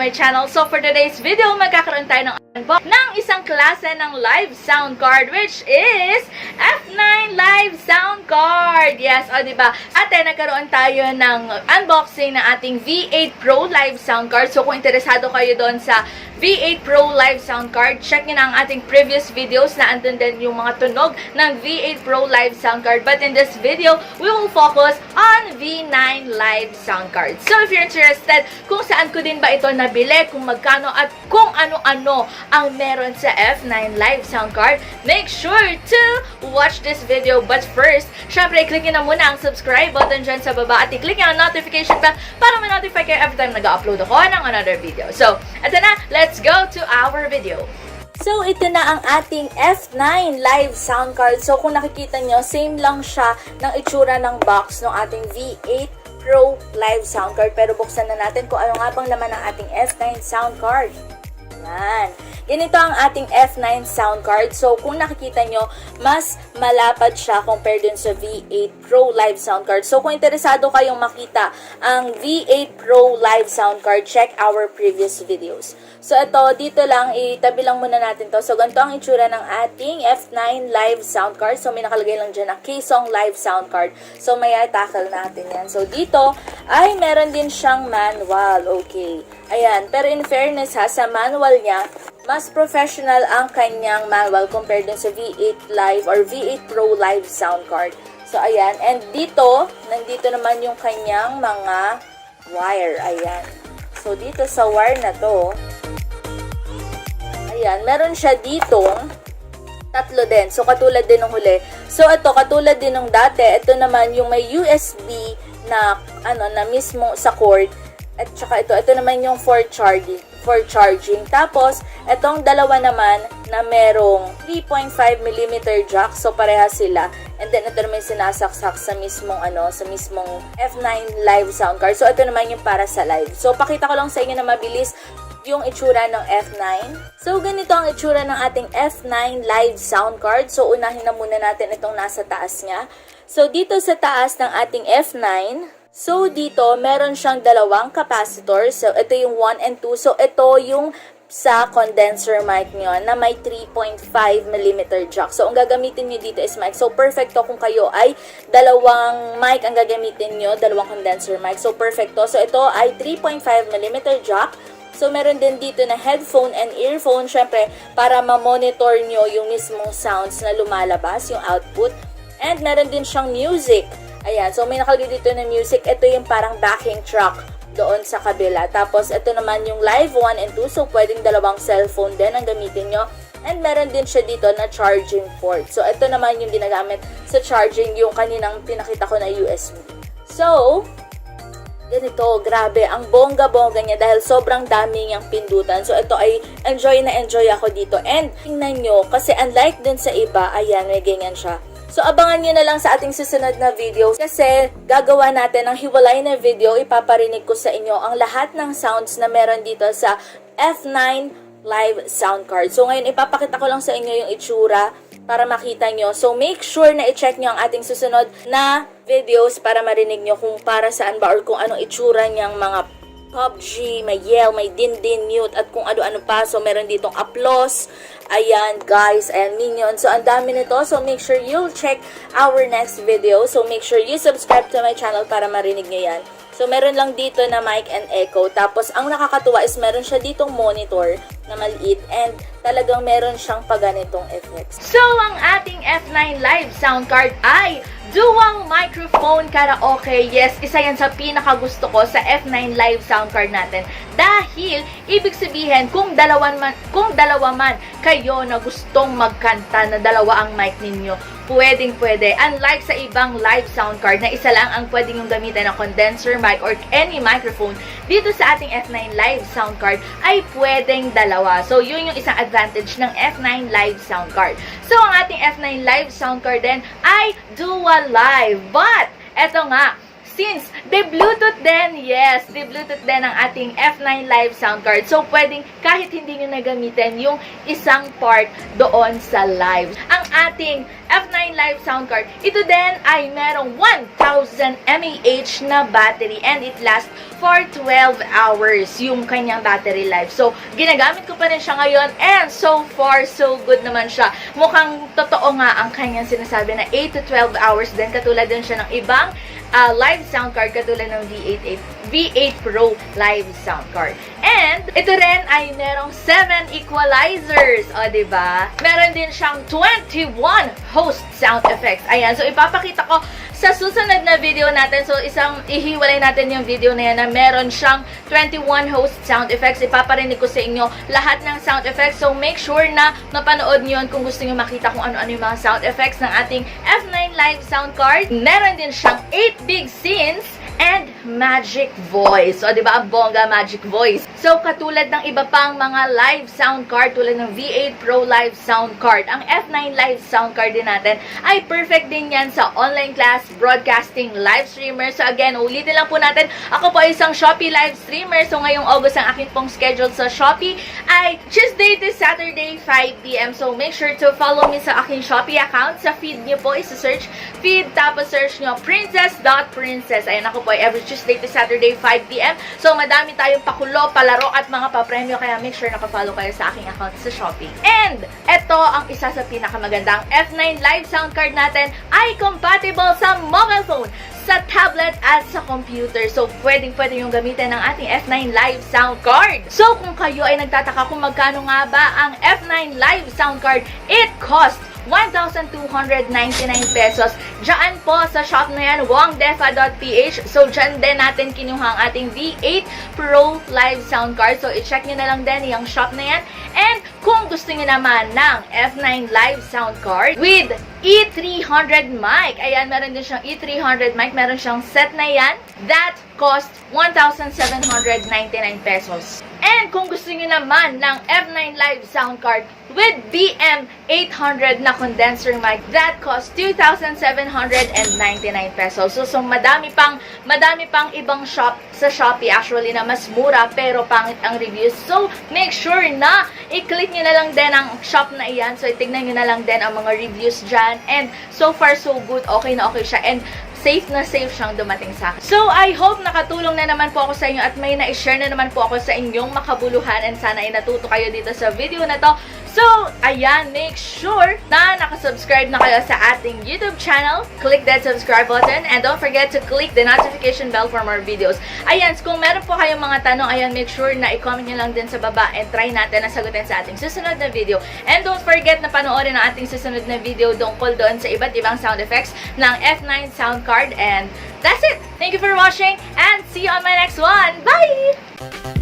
my channel. So for today's video, magkakaroon tayo ng unbox ng isang klase ng live sound card, which is F9 live sound card. Yes, o diba? Ate, nagkaroon tayo ng unboxing ng ating V8 Pro live sound card. So kung interesado kayo doon sa V8 Pro live sound card, check nyo na ang ating previous videos na andun din yung mga tunog ng V8 Pro live sound card. But in this video, we will focus on V9 live sound card. So if you're interested kung saan ko din ba ito nabili, kung magkano at kung ano-ano ang meron sa F9 live sound card, make sure to watch this video. But first, syempre, i-click nyo na muna ang subscribe button dyan sa baba at i-click nyo ang notification bell para ma-notify kayo every time nag-upload ako ng another video. So, ito na, let's go to our video. So, ito na ang ating F9 live sound card. So, kung nakikita nyo, same lang siya ng itsura ng box ng ating V8 Pro live sound card. Pero buksan na natin kung ano nga bang laman ng ating F9 sound card. Yan. Ganito ang ating F9 sound card. So, kung nakikita nyo, mas malapad siya compared dun sa V8 Pro live sound card. So, kung interesado kayong makita ang V8 Pro live sound card, check our previous videos. So, ito, dito lang, itabi lang muna natin to. So, ganito ang itsura ng ating F9 live sound card. So, may nakalagay lang dyan na K-Song live sound card. So, may tackle natin yan. So, dito, ay meron din siyang manual. Okay. Ayan. Pero in fairness ha, sa manual niya, mas professional ang kanyang manual compared dun sa V8 Live or V8 Pro Live sound card. So, ayan. And dito, nandito naman yung kanyang mga wire. Ayan. So, dito sa wire na to, ayan, meron siya ditong tatlo din. So, katulad din ng huli. So, ito, katulad din ng dati, ito naman yung may USB na, na mismo sa cord. At saka ito naman yung for charging. Tapos, itong dalawa naman na merong 3.5mm jack. So, pareha sila. And then, ito naman yung sinasaksak sa mismong, sa mismong F9 live sound card. So, ito naman yung para sa live. So, pakita ko lang sa inyo na mabilis yung itsura ng F9. So, ganito ang itsura ng ating F9 live sound card. So, unahin na muna natin itong nasa taas niya. So, dito sa taas ng ating F9, so, dito, meron siyang dalawang capacitor. So, ito yung 1 and 2. So, ito yung sa condenser mic nyo na may 3.5mm jack. So, ang gagamitin nyo dito is mic. So, perfecto kung kayo ay dalawang mic ang gagamitin nyo, dalawang condenser mic. So, perfecto. So, ito ay 3.5mm jack. So, meron din dito na headphone and earphone, syempre, para ma-monitor nyo yung mismong sounds na lumalabas, yung output. And meron din siyang music. Ayan, so may nakalagay dito na music. Ito yung parang backing track doon sa kabila. Tapos, ito naman yung live 1 and 2. So, pwedeng dalawang cellphone din ang gamitin nyo. And meron din siya dito na charging port. So, ito naman yung ginagamit sa charging, yung kaninang pinakita ko na USB. So, ganito, grabe, ang bongga-bongga niya dahil sobrang dami niyang pindutan. So, ito ay enjoy na enjoy ako dito. And, tingnan nyo, kasi unlike dun sa iba, ayan, may ganyan siya. So, abangan nyo na lang sa ating susunod na video kasi gagawa natin ng hiwalay na video. Ipaparinig ko sa inyo ang lahat ng sounds na meron dito sa F9 live sound card. So, ngayon, ipapakita ko lang sa inyo yung itsura para makita nyo. So, make sure na i-check nyo ang ating susunod na videos para marinig nyo kung para saan ba or kung anong itsura niyang mga PUBG, may yell, may din-din, mute, at kung ano-ano pa. So, meron ditong applause. Ayan, guys, and minions. So, ang dami nito. So, make sure you'll check our next video. So, make sure you subscribe to my channel para marinig nyo yan. So, meron lang dito na mic and echo. Tapos, ang nakakatuwa is meron siya ditong monitor na maliit and talagang meron siyang paganitong effects. So, ang ating F9 live sound card ay dual microphone karaoke. Yes, isa yan sa pinakagusto ko sa F9 live sound card natin. Dahil, ibig sabihin, kung dalawa man kayo na gustong magkanta na dalawa ang mic ninyo, pwedeng-pwede. Unlike sa ibang live sound card na isa lang ang pwedeng yung gamitin ng condenser mic or any microphone, dito sa ating F9 live sound card ay pwedeng dalawa. So, yun yung isang advantage ng F9 live sound card. So, ang ating F9 live sound card din ay dual live. But, eto nga, since de-Bluetooth din, yes, de-Bluetooth din ang ating F9 Live sound card. So, pwedeng kahit hindi nyo nagamitin yung isang part doon sa live. Ang ating F9 Live sound card, ito din ay merong 1,000 mAh na battery and it lasts for 12 hours yung kanyang battery life. So, ginagamit ko pa rin siya ngayon and so far, so good naman siya. Mukhang totoo nga ang kanyang sinasabi na 8 to 12 hours din. Katulad din siya ng ibang live sound card katulad ng V8 Pro Live Sound Card. And, ito rin ay merong 7 equalizers. O, diba? Meron din siyang 21 host sound effects. Ayan. So, ipapakita ko sa susunod na video natin. So, ihiwalay natin yung video na yan na meron siyang 21 host sound effects. Ipaparinig ko sa inyo lahat ng sound effects. So, make sure na mapanood nyo yun kung gusto nyo makita kung ano-ano yung mga sound effects ng ating F9 Live Sound Card. Meron din siyang 8 big scenes and magic voice. So, di ba? Ang bongga magic voice. So, katulad ng iba pang mga live sound card, tulad ng V8 Pro Live Sound Card, ang F9 Live Sound Card din natin ay perfect din yan sa online class, broadcasting, live streamer. So, again, ulitin lang po natin, ako po ay isang Shopee live streamer. So, ngayong August ang akin pong schedule sa Shopee ay Tuesday to Saturday, 5 p.m. So, make sure to follow me sa aking Shopee account. Sa feed niyo po, isa-search feed, tapos search nyo princess.princess. Ayan, ako po ay every Tuesday to Saturday, 5 p.m. So, madami tayong pakulo, palaro, at mga papremyo. Kaya make sure nakafollow kayo sa aking account sa Shopee. And, ito ang isa sa pinakamagandang F9 Live Sound Card natin ay compatible sa mobile phone, sa tablet, at sa computer. So, pwedeng-pwede yung gamitin ng ating F9 Live Sound Card. So, kung kayo ay nagtataka kung magkano nga ba ang F9 Live Sound Card, it costs 1,299 pesos. Diyan po sa shop na yan, wangdefa.ph. So, diyan din natin kinuha ang ating V8 Pro Live Sound Card. So, i-check nyo na lang din yung shop na yan. And, kung gusto nyo naman ng F9 Live Sound Card with E300 mic, ayan, meron din siyang E300 mic. Meron siyang set na yan. That cost 1,799 pesos. And kung gusto niyo naman ng F9 Live Sound Card with BM800 na condenser mic, that costs 2,799 pesos. So, madami pang ibang shop sa Shopee actually na mas mura pero pangit ang reviews. So, make sure na i-click nyo na lang din ang shop na iyan. So, itignan nyo na lang din ang mga reviews dyan. And so far, so good. Okay na okay siya. And safe na safe siyang dumating sa akin. So, I hope nakatulong na naman po ako sa inyo at may na-share na naman po ako sa inyong makabuluhan and sana ay natuto kayo dito sa video na to. So, ayan, make sure na nakasubscribe na kayo sa ating YouTube channel. Click that subscribe button and don't forget to click the notification bell for more videos. Ayan, so kung meron po kayong mga tanong, ayan, make sure na i-comment nyo lang din sa baba and try natin na sagutin sa ating susunod na video. And don't forget na panoorin ang ating susunod na video tungkol doon sa iba't ibang sound effects ng F9 Sound Card. And that's it! Thank you for watching and see you on my next one! Bye!